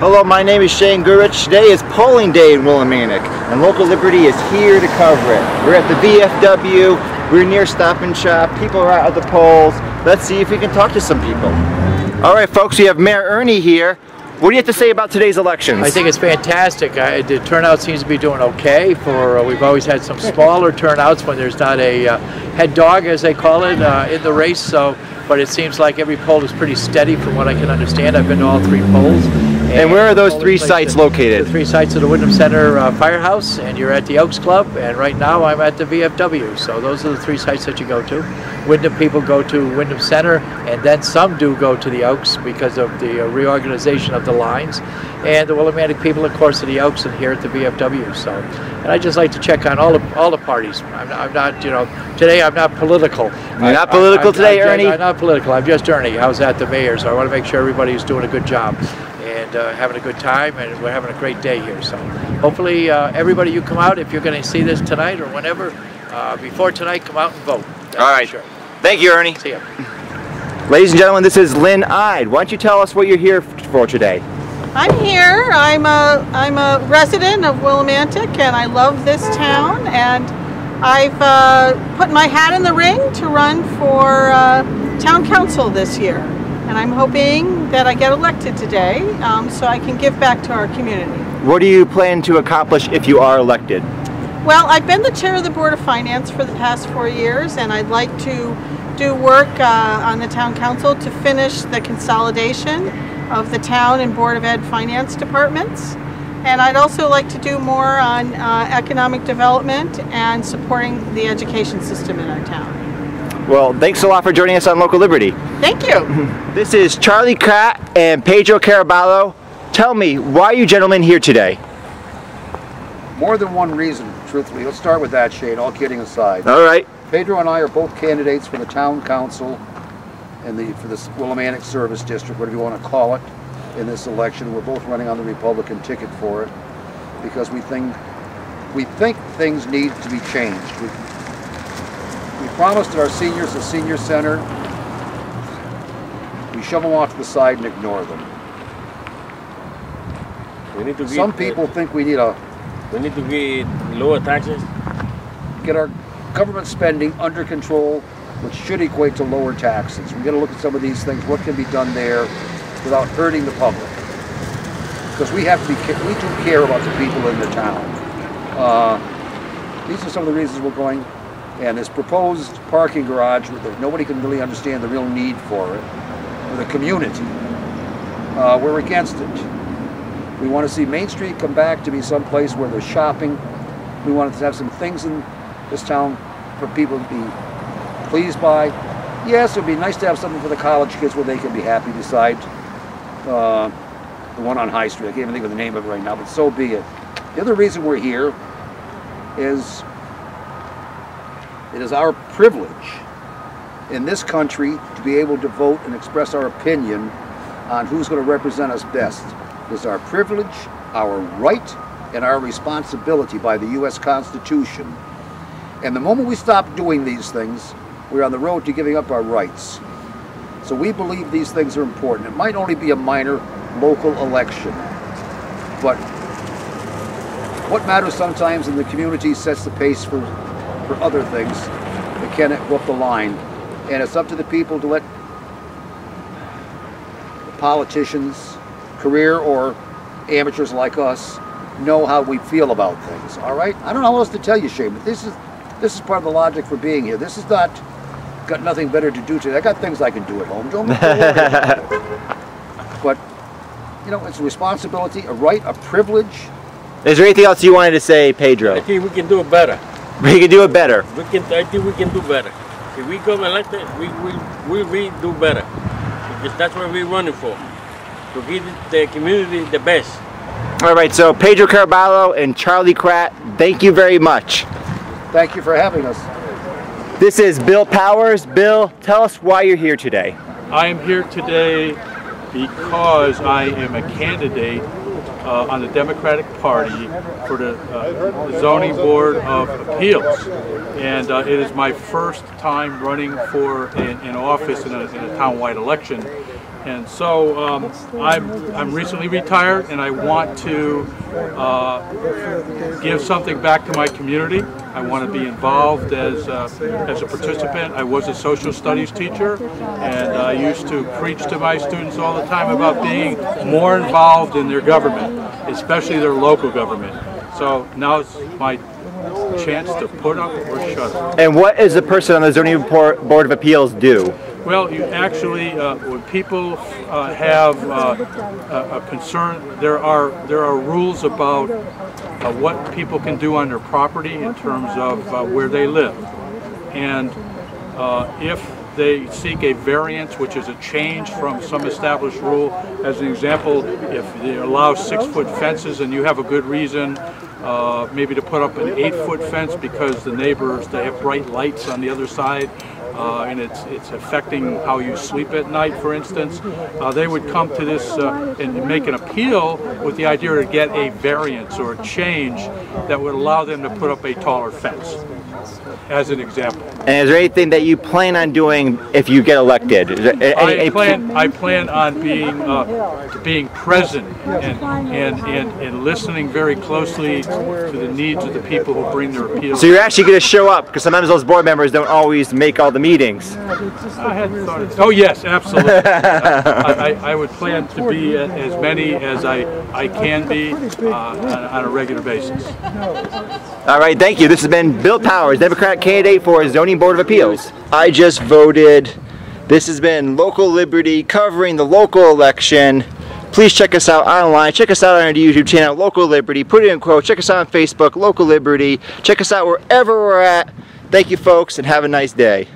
Hello, my name is Shane Gurich. Today is polling day in Willimantic, and Local Liberty is here to cover it. We're at the VFW, we're near Stop and Shop, people are out at the polls. Let's see if we can talk to some people. All right, folks, we have Mayor Ernie here. What do you have to say about today's elections? I think it's fantastic. The turnout seems to be doing okay. We've always had some smaller turnouts when there's not a head dog, as they call it, in the race. But it seems like every poll is pretty steady from what I can understand. I've been to all 3 polls. And where are those 3 sites located? The 3 sites of the Wyndham Center Firehouse, and you're at the Elks Club, and right now I'm at the VFW. So those are the 3 sites that you go to. Wyndham people go to Wyndham Center, and then some do go to the Elks because of the reorganization of the lines. And the Willimantic people, of course, to the Elks and here at the VFW. So, and I just like to check on all the parties. I'm not, today I'm not political. You're not political today, Ernie? I'm not political. I'm just Ernie. I was at the mayor, so I want to make sure everybody's doing a good job and having a good time, and we're having a great day here. So hopefully everybody, you come out if you're going to see this tonight or whenever. Before tonight, come out and vote. That's all right. Sure. Thank you, Ernie. See ya. Ladies and gentlemen, this is Lynn Ide. Why don't you tell us what you're here for today? I'm here. I'm a resident of Willimantic, and I love this town. And I've put my hat in the ring to run for town council this year. And I'm hoping that I get elected today so I can give back to our community. What do you plan to accomplish if you are elected? Well, I've been the chair of the Board of Finance for the past 4 years, and I'd like to do work on the town council to finish the consolidation of the town and Board of Ed finance departments. And I'd also like to do more on economic development and supporting the education system in our town. Well, thanks a lot for joining us on Local Liberty. Thank you. This is Charlie Kratt and Pedro Caraballo. Tell me, why are you gentlemen here today? More than one reason, truthfully. Let's start with that, Shane, all kidding aside. All right. Pedro and I are both candidates for the town council and for the Willimantic Service District, whatever you want to call it, in this election. We're both running on the Republican ticket for it because we think things need to be changed. We promised our seniors a senior center. We shove them off to the side and ignore them. Some people think we need to get lower taxes. Get our government spending under control, which should equate to lower taxes. We've got to look at some of these things, what can be done there without hurting the public. Because we do care about the people in the town. These are some of the reasons we're going. And this proposed parking garage, nobody can really understand the real need for it, for the community. We're against it. We want to see Main Street come back to be some place where there's shopping. We want to have some things in this town for people to be pleased by. Yes, it would be nice to have something for the college kids where they can be happy beside the one on High Street. I can't even think of the name of it right now, but so be it. The other reason we're here is it is our privilege in this country to be able to vote and express our opinion on who's going to represent us best. It is our privilege, our right, and our responsibility by the U.S. Constitution. And the moment we stop doing these things, we're on the road to giving up our rights. So we believe these things are important. It might only be a minor local election, but what matters sometimes in the community sets the pace for other things that can go up the line. And it's up to the people to let the politicians, career or amateurs like us, know how we feel about things. All right? I don't know what else to tell you, Shane, but this is part of the logic for being here. This is not got nothing better to do today. I got things I can do at home. Don't worry about it. But it's a responsibility, a right, a privilege. Is there anything else you wanted to say, Pedro? I think we can do it better. We can do it better. I think we can do better. If we come elected, we will do better. Because that's what we're running for. To give the community the best. All right, so Pedro Caraballo and Charlie Kratt, thank you very much. Thank you for having us. This is Bill Powers. Bill, tell us why you're here today. I am here today because I am a candidate on the Democratic Party for the Zoning Board of Appeals. And it is my first time running for an office in a town-wide election. And so I'm recently retired, and I want to give something back to my community. I want to be involved as a participant. I was a social studies teacher, and I used to preach to my students all the time about being more involved in their government, especially their local government. So now it's my chance to put up or shut up. And what does the person on the Zoning Board of Appeals do? Well, you actually, when people have a concern, there are rules about what people can do on their property in terms of where they live. And if they seek a variance, which is a change from some established rule, as an example, if they allow 6-foot fences and you have a good reason maybe to put up an 8-foot fence because the neighbors, they have bright lights on the other side, and it's affecting how you sleep at night, for instance, they would come to this and make an appeal with the idea to get a variance or a change that would allow them to put up a taller fence, as an example. And is there anything that you plan on doing if you get elected? I plan on being present and listening very closely to the needs of the people who bring their appeals. So you're actually going to show up, because sometimes those board members don't always make all the meetings. I hadn't thought of. Oh yes, absolutely. I would plan to be as many as I can be on a regular basis. All right, thank you. This has been Bill Powers, Democratic candidate for Zoning Board of Appeals. I just voted. This has been Local Liberty covering the local election. Please check us out online. Check us out on our YouTube channel, Local Liberty. Put it in quotes. Check us out on Facebook, Local Liberty. Check us out wherever we're at. Thank you, folks, and have a nice day.